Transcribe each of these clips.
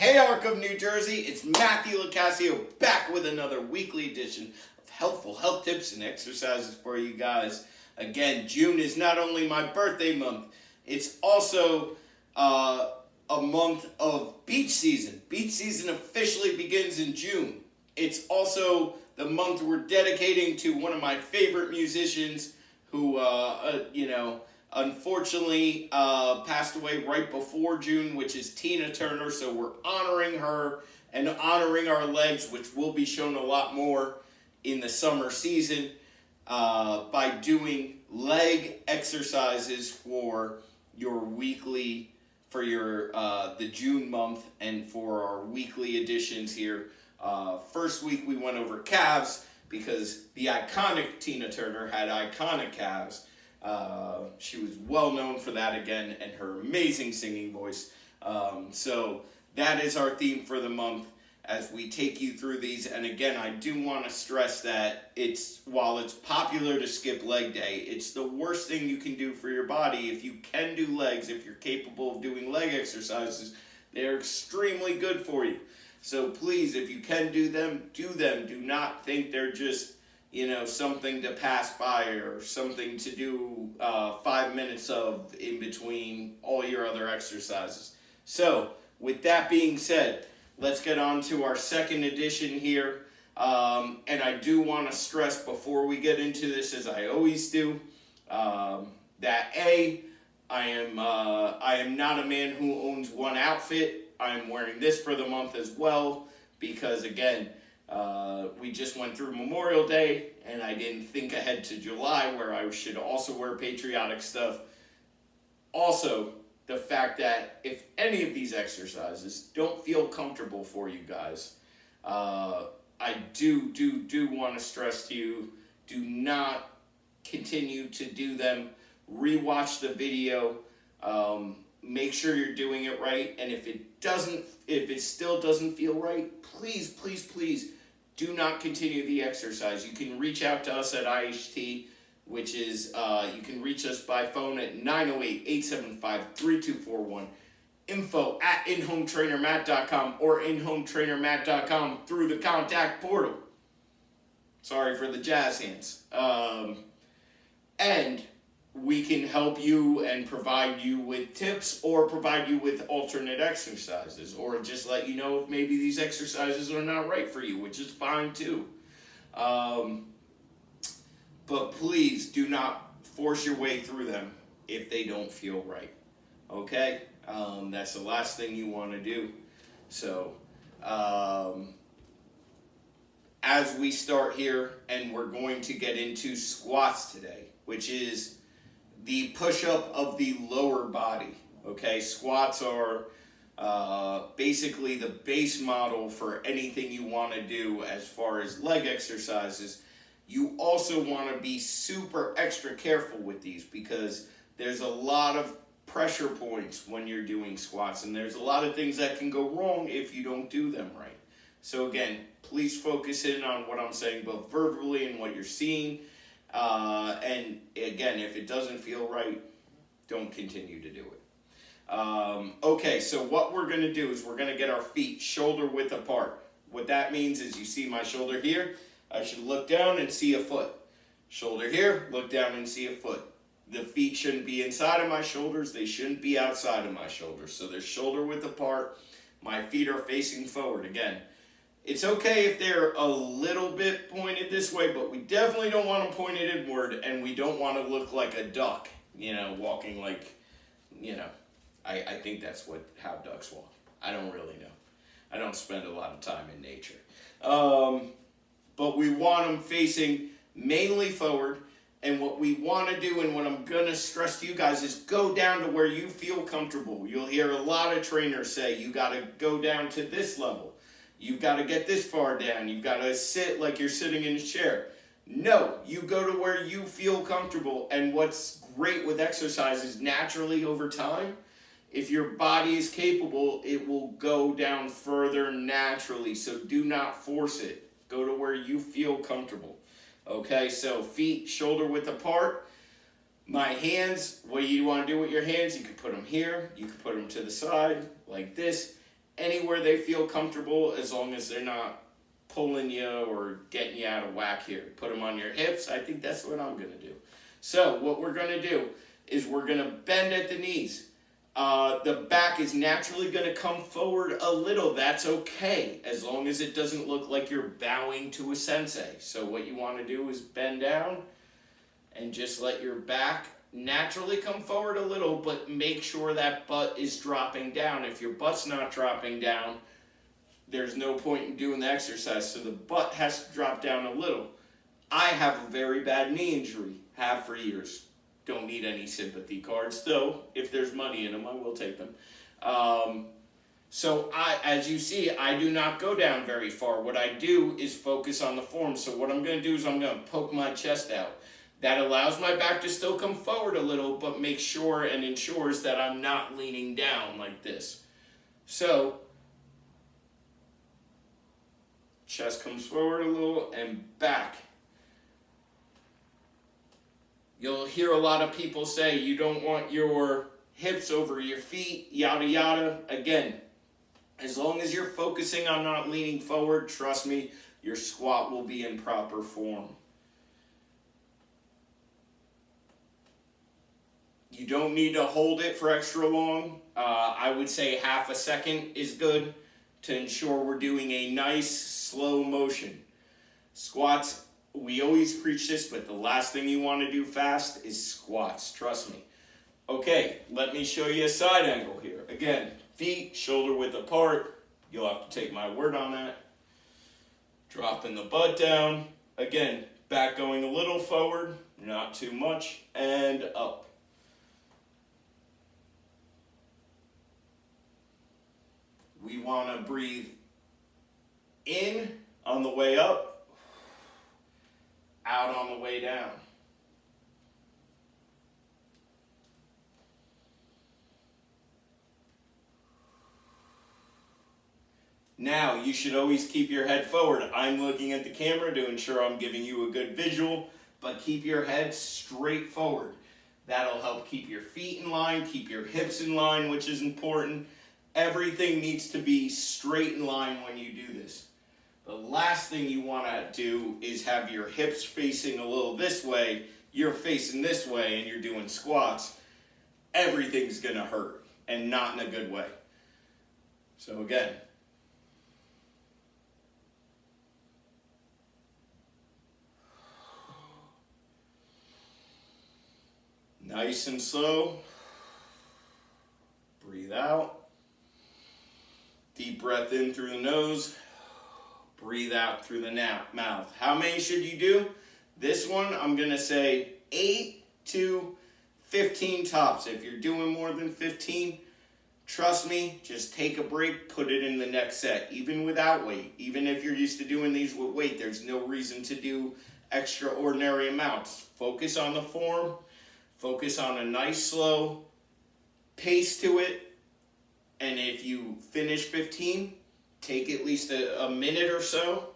Hey Arc of New Jersey, it's Matthew Locascio back with another weekly edition of helpful health tips and exercises for you guys. Again, June is not only my birthday month, it's also a month of beach season. Beach season officially begins in June. It's also the month we're dedicating to one of my favorite musicians who, unfortunately passed away right before June, which is Tina Turner. So we're honoring her and honoring our legs, which will be shown a lot more in the summer season by doing leg exercises for your weekly, for your the June month, and for our weekly editions here. First week we went over calves because the iconic Tina Turner had iconic calves. She was well known for that again, and her amazing singing voice. So that is our theme for the month as we take you through these. And again, I do want to stress that while it's popular to skip leg day, it's the worst thing you can do for your body. If you can do legs, if you're capable of doing leg exercises, they're extremely good for you. So please, if you can do them, do them. Do not think they're just something to pass by or something to do 5 minutes of in between all your other exercises. So, with that being said, let's get on to our second edition here. And I do want to stress before we get into this, as I always do, that I am not a man who owns one outfit. I am wearing this for the month as well because, again, we just went through Memorial Day, and I didn't think ahead to July where I should also wear patriotic stuff. Also, the fact that if any of these exercises don't feel comfortable for you guys, I do want to stress to you, do not continue to do them. Rewatch the video. Make sure you're doing it right, and if it still doesn't feel right, please do not continue the exercise. You can reach out to us at IHT, which is you can reach us by phone at 908-875-3241, info@inhometrainermatt.com, or inhometrainermatt.com through the contact portal. Sorry for the jazz hands. And we can help you and provide you with tips or provide you with alternate exercises, or just let you know if maybe these exercises are not right for you, which is fine too. But please do not force your way through them if they don't feel right. Okay? That's the last thing you want to do. So, as we start here, and we're going to get into squats today, which is the push-up of the lower body. Okay, squats are basically the base model for anything you want to do as far as leg exercises. You also want to be super extra careful with these because there's a lot of pressure points when you're doing squats, and there's a lot of things that can go wrong if you don't do them right. So again, please focus in on what I'm saying both verbally and what you're seeing. And again, if it doesn't feel right, don't continue to do it. Okay, so what we're going to do is we're going to get our feet shoulder width apart. What that means is you see my shoulder here, I should look down and see a foot. Shoulder here, look down and see a foot. The feet shouldn't be inside of my shoulders, they shouldn't be outside of my shoulders. So they're shoulder width apart, my feet are facing forward. Again, it's okay if they're a little bit pointed this way, but we definitely don't want them pointed inward, and we don't want to look like a duck, walking like, I think that's how ducks walk. I don't really know. I don't spend a lot of time in nature. But we want them facing mainly forward, and what we want to do, and what I'm going to stress to you guys, is go down to where you feel comfortable. You'll hear a lot of trainers say you got to go down to this level. You've got to get this far down. You've got to sit like you're sitting in a chair. No, you go to where you feel comfortable. And what's great with exercise is naturally over time, if your body is capable, it will go down further naturally. So do not force it. Go to where you feel comfortable. Okay, so feet shoulder width apart. My hands, what do you want to do with your hands? You can put them here. You can put them to the side like this. anywhere they feel comfortable, as long as they're not pulling you or getting you out of whack here. Put them on your hips. I think that's what I'm going to do. So what we're going to do is we're going to bend at the knees. The back is naturally going to come forward a little. That's okay, as long as it doesn't look like you're bowing to a sensei. So what you want to do is bend down and just let your back naturally come forward a little, but make sure that butt is dropping down. If your butt's not dropping down, there's no point in doing the exercise. So the butt has to drop down a little. I have a very bad knee injury, have for years. Don't need any sympathy cards, though if there's money in them, I will take them. So as you see, I do not go down very far. What I do is focus on the form. So what I'm going to do is I'm going to poke my chest out. That allows my back to still come forward a little, but make sure and ensures that I'm not leaning down like this. So, chest comes forward a little and back. You'll hear a lot of people say you don't want your hips over your feet, yada yada. Again, as long as you're focusing on not leaning forward, trust me, your squat will be in proper form. You don't need to hold it for extra long. I would say half a second is good to ensure we're doing a nice slow motion. Squats, we always preach this, but the last thing you want to do fast is squats, trust me. Okay, let me show you a side angle here. Again, feet shoulder width apart. You'll have to take my word on that. Dropping the butt down. Again, back going a little forward, not too much, and up. We want to breathe in on the way up, out on the way down. Now, you should always keep your head forward. I'm looking at the camera to ensure I'm giving you a good visual, but keep your head straight forward. That'll help keep your feet in line, keep your hips in line, which is important. Everything needs to be straight in line when you do this. The last thing you want to do is have your hips facing a little this way, you're facing this way, and you're doing squats. Everything's going to hurt, and not in a good way. So again, nice and slow. Breathe out. Deep breath in through the nose. Breathe out through the mouth. How many should you do? This one, I'm going to say 8 to 15 tops. If you're doing more than 15, trust me, just take a break, put it in the next set, even without weight. Even if you're used to doing these with weight, there's no reason to do extraordinary amounts. Focus on the form. Focus on a nice, slow pace to it. And if you finish 15, take at least a minute or so.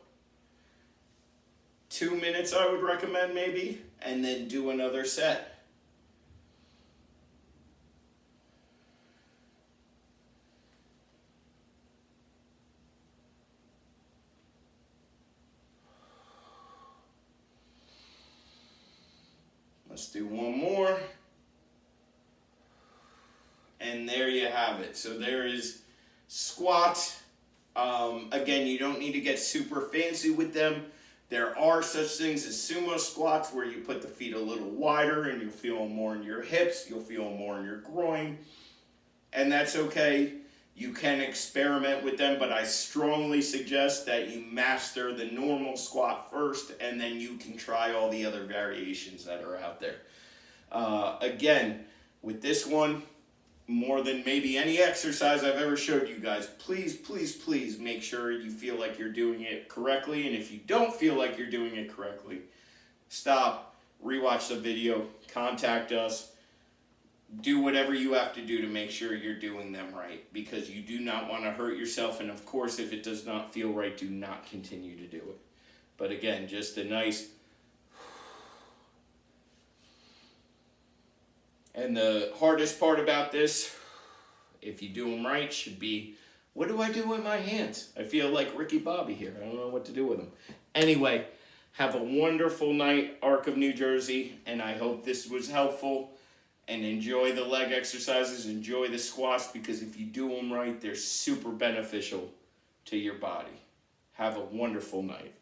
2 minutes I would recommend maybe. And then do another set. Let's do one more. And there you have it. So there is squat. Again, you don't need to get super fancy with them. There are such things as sumo squats where you put the feet a little wider and you'll feel them more in your hips. You'll feel them more in your groin. And that's okay. You can experiment with them, but I strongly suggest that you master the normal squat first, and then you can try all the other variations that are out there. Again, with this one, more than maybe any exercise I've ever showed you guys, please, please, please make sure you feel like you're doing it correctly. And if you don't feel like you're doing it correctly, stop, rewatch the video, contact us, do whatever you have to do to make sure you're doing them right, because you do not want to hurt yourself. And of course, if it does not feel right, do not continue to do it. But again, just a nice. And the hardest part about this, if you do them right, should be What do I do with my hands? I feel like Ricky Bobby here. I don't know what to do with them. Anyway, have a wonderful night, Arc of New Jersey, and I hope this was helpful. And enjoy the leg exercises, enjoy the squats, because if you do them right, they're super beneficial to your body. Have a wonderful night.